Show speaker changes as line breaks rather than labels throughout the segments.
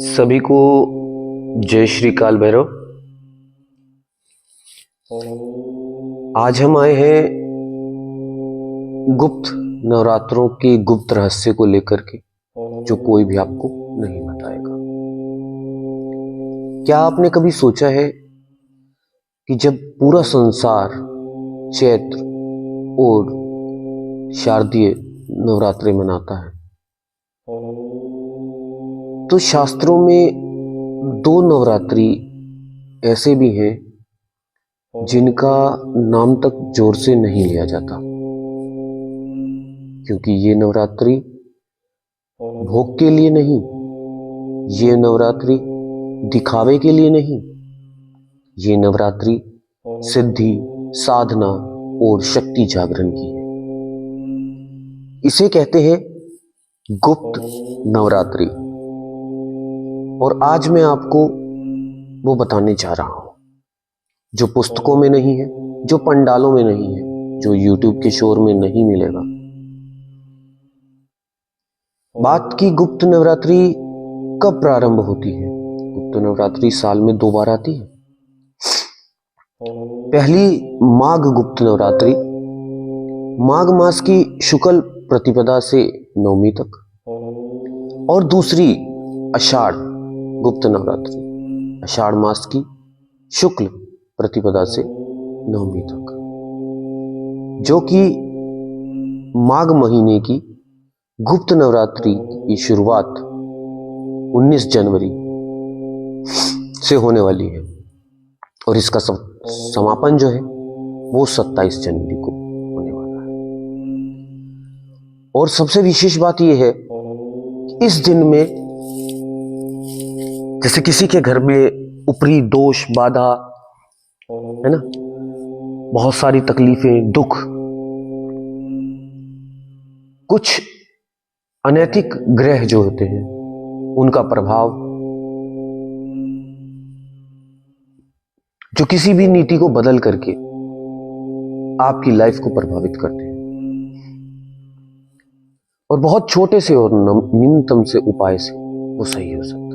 सभी को जय श्री काल भैरव। आज हम आए हैं गुप्त नवरात्रों के गुप्त रहस्य को लेकर के, जो कोई भी आपको नहीं बताएगा। क्या आपने कभी सोचा है कि जब पूरा संसार चैत्र और शारदीय नवरात्रि मनाता है, तो शास्त्रों में दो नवरात्रि ऐसे भी हैं जिनका नाम तक जोर से नहीं लिया जाता, क्योंकि ये नवरात्रि भोग के लिए नहीं, ये नवरात्रि दिखावे के लिए नहीं, ये नवरात्रि सिद्धि, साधना और शक्ति जागरण की है। इसे कहते हैं गुप्त नवरात्रि। और आज मैं आपको वो बताने जा रहा हूं जो पुस्तकों में नहीं है, जो पंडालों में नहीं है, जो YouTube के शोर में नहीं मिलेगा। बात की गुप्त नवरात्रि कब प्रारंभ होती है। गुप्त नवरात्रि साल में 2 बार आती है। पहली माघ गुप्त नवरात्रि माघ मास की शुक्ल प्रतिपदा से नवमी तक, और दूसरी आषाढ़ गुप्त नवरात्रि आषाढ़ मास की शुक्ल प्रतिपदा से नवमी तक, जो कि माघ महीने की गुप्त नवरात्रि की शुरुआत 19 जनवरी से होने वाली है, और इसका समापन जो है वो 27 जनवरी को होने वाला है। और सबसे विशेष बात यह है कि इस दिन में जैसे किसी के घर में ऊपरी दोष, बाधा है ना, बहुत सारी तकलीफें, दुख, कुछ अनैतिक ग्रह जो होते हैं उनका प्रभाव जो किसी भी नीति को बदल करके आपकी लाइफ को प्रभावित करते हैं, और बहुत छोटे से और न्यूनतम से उपाय से वो सही हो सकता है।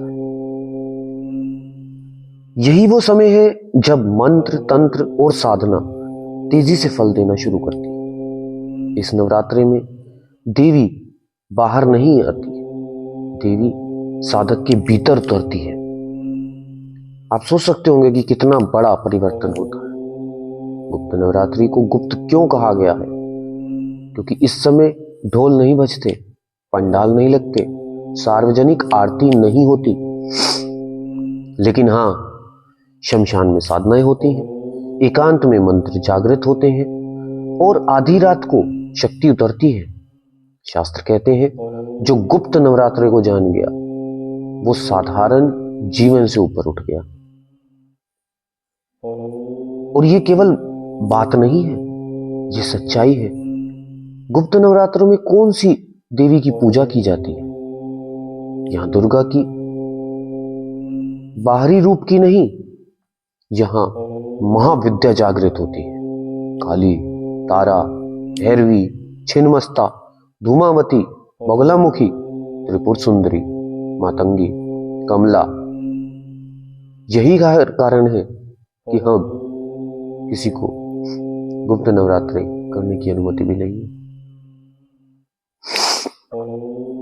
यही वो समय है जब मंत्र, तंत्र और साधना तेजी से फल देना शुरू करती है। इस नवरात्रि में देवी बाहर नहीं आती, देवी साधक के भीतर उतरती है। आप सोच सकते होंगे कि कितना बड़ा परिवर्तन होता है। गुप्त नवरात्रि को गुप्त क्यों कहा गया है? क्योंकि इस समय ढोल नहीं बजते, पंडाल नहीं लगते, सार्वजनिक आरती नहीं होती, लेकिन हाँ, शमशान में साधनाएं होती हैं, एकांत में मंत्र जागृत होते हैं, और आधी रात को शक्ति उतरती है। शास्त्र कहते हैं जो गुप्त नवरात्रि को जान गया वो साधारण जीवन से ऊपर उठ गया। और ये केवल बात नहीं है, ये सच्चाई है। गुप्त नवरात्रों में कौन सी देवी की पूजा की जाती है? यहां दुर्गा की बाहरी रूप की नहीं, यहां महाविद्या जागृत होती है। काली, तारा, भैरवी, छिन्नमस्ता, धूमावती, बगलामुखी, त्रिपुर सुंदरी, मातंगी, कमला। यही कारण है कि हम किसी को गुप्त नवरात्रि करने की अनुमति भी नहीं है।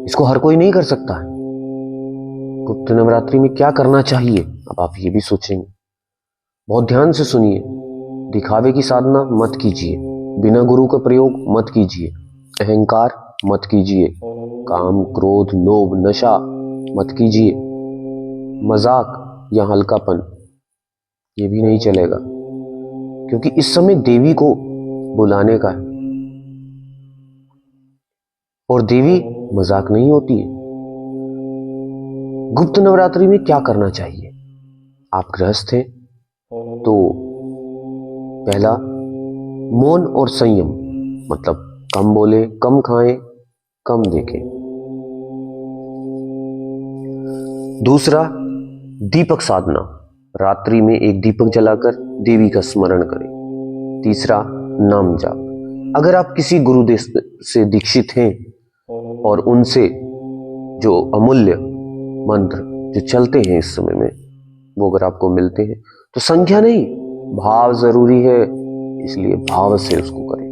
इसको हर कोई नहीं कर सकता है। गुप्त नवरात्रि में क्या करना चाहिए, अब आप ये भी सोचेंगे। बहुत ध्यान से सुनिए। दिखावे की साधना मत कीजिए, बिना गुरु का प्रयोग मत कीजिए, अहंकार मत कीजिए, काम, क्रोध, लोभ, नशा मत कीजिए, मजाक या हल्कापन ये भी नहीं चलेगा, क्योंकि इस समय देवी को बुलाने का है, और देवी मजाक नहीं होती है। गुप्त नवरात्रि में क्या करना चाहिए? आप गृहस्थ हैं तो पहला, मौन और संयम, मतलब कम बोले, कम खाएं, कम देखें। दूसरा, दीपक साधना, रात्रि में एक दीपक जलाकर देवी का स्मरण करें। तीसरा, नाम जाप। अगर आप किसी गुरुदेव से दीक्षित हैं और उनसे जो अमूल्य मंत्र जो चलते हैं इस समय में, वो अगर आपको मिलते हैं तो संख्या नहीं, भाव जरूरी है, इसलिए भाव से उसको करें।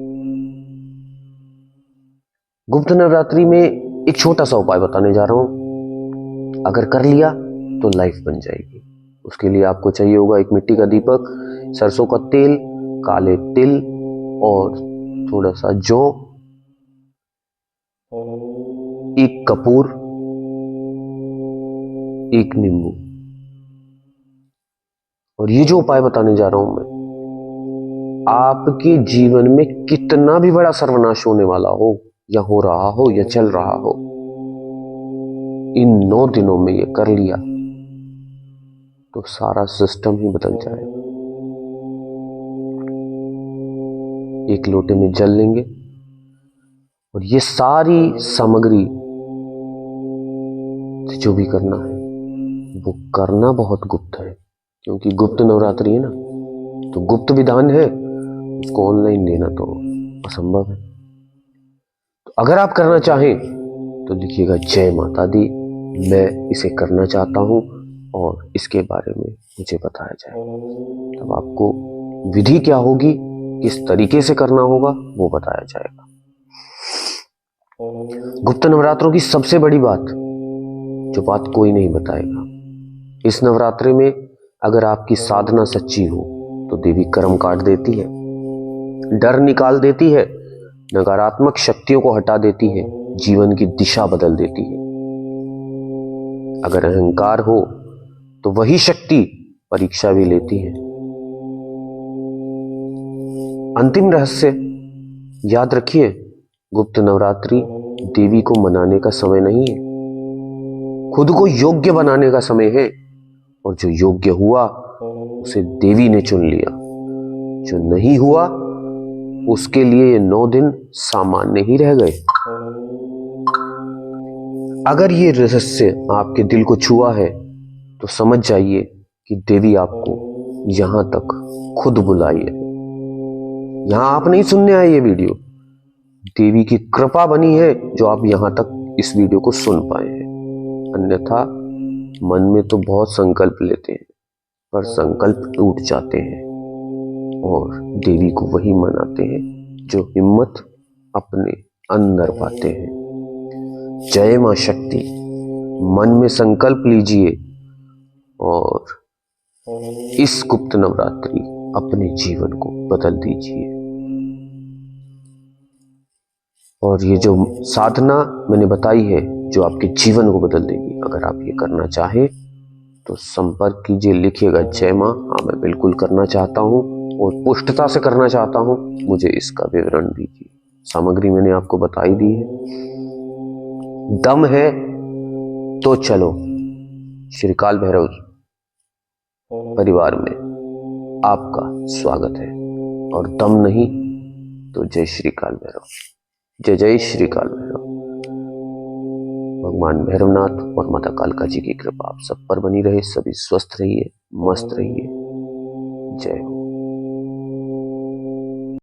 गुप्त नवरात्रि में एक छोटा सा उपाय बताने जा रहा हूं, अगर कर लिया तो लाइफ बन जाएगी। उसके लिए आपको चाहिए होगा एक मिट्टी का दीपक, सरसों का तेल, काले तिल और थोड़ा सा जौ, एक कपूर, एक नींबू। और ये जो उपाय बताने जा रहा हूं मैं, आपके जीवन में कितना भी बड़ा सर्वनाश होने वाला हो या हो रहा हो या चल रहा हो, इन 9 दिनों में ये कर लिया तो सारा सिस्टम ही बदल जाएगा। एक लोटे में जल लेंगे और ये सारी सामग्री जो भी करना है वो करना बहुत गुप्त है, क्योंकि गुप्त नवरात्रि है ना, तो गुप्त विधान है, उसको ऑनलाइन देना तो असंभव है। तो अगर आप करना चाहें तो लिखिएगा जय माता दी, मैं इसे करना चाहता हूं और इसके बारे में मुझे बताया जाए। तब आपको विधि क्या होगी, किस तरीके से करना होगा, वो बताया जाएगा। गुप्त नवरात्रों की सबसे बड़ी बात, जो बात कोई नहीं बताएगा, इस नवरात्रि में अगर आपकी साधना सच्ची हो तो देवी कर्म काट देती है, डर निकाल देती है, नकारात्मक शक्तियों को हटा देती है, जीवन की दिशा बदल देती है। अगर अहंकार हो तो वही शक्ति परीक्षा भी लेती है। अंतिम रहस्य याद रखिए, गुप्त नवरात्रि देवी को मनाने का समय नहीं है, खुद को योग्य बनाने का समय है। और जो योग्य हुआ उसे देवी ने चुन लिया, जो नहीं हुआ उसके लिए ये 9 दिन सामान्य ही रह गए। अगर ये रहस्य आपके दिल को छुआ है तो समझ जाइए कि देवी आपको यहां तक खुद बुलाई है। यहां आप नहीं सुनने आए ये वीडियो, देवी की कृपा बनी है जो आप यहां तक इस वीडियो को सुन पाए हैं। अन्यथा मन में तो बहुत संकल्प लेते हैं, पर संकल्प टूट जाते हैं और देवी को वही मनाते हैं जो हिम्मत अपने अंदर पाते हैं। जय मां शक्ति, मन में संकल्प लीजिए और इस गुप्त नवरात्रि अपने जीवन को बदल दीजिए। और ये जो साधना मैंने बताई है जो आपके जीवन को बदल देगी, अगर आप ये करना चाहें तो संपर्क कीजिए, लिखिएगा जय मां, हाँ मैं बिल्कुल करना चाहता हूं और पुष्टता से करना चाहता हूं, मुझे इसका विवरण दीजिए। सामग्री मैंने आपको बताई दी है, दम है तो चलो श्री काल भैरव परिवार में आपका स्वागत है, और दम नहीं तो जय श्री काल भैरव, जय जय श्री काल भैरव। भगवान भैरवनाथ और माता कालका जी की कृपा आप सब पर बनी रहे, सभी स्वस्थ रहिए, मस्त रहिए। जय हो।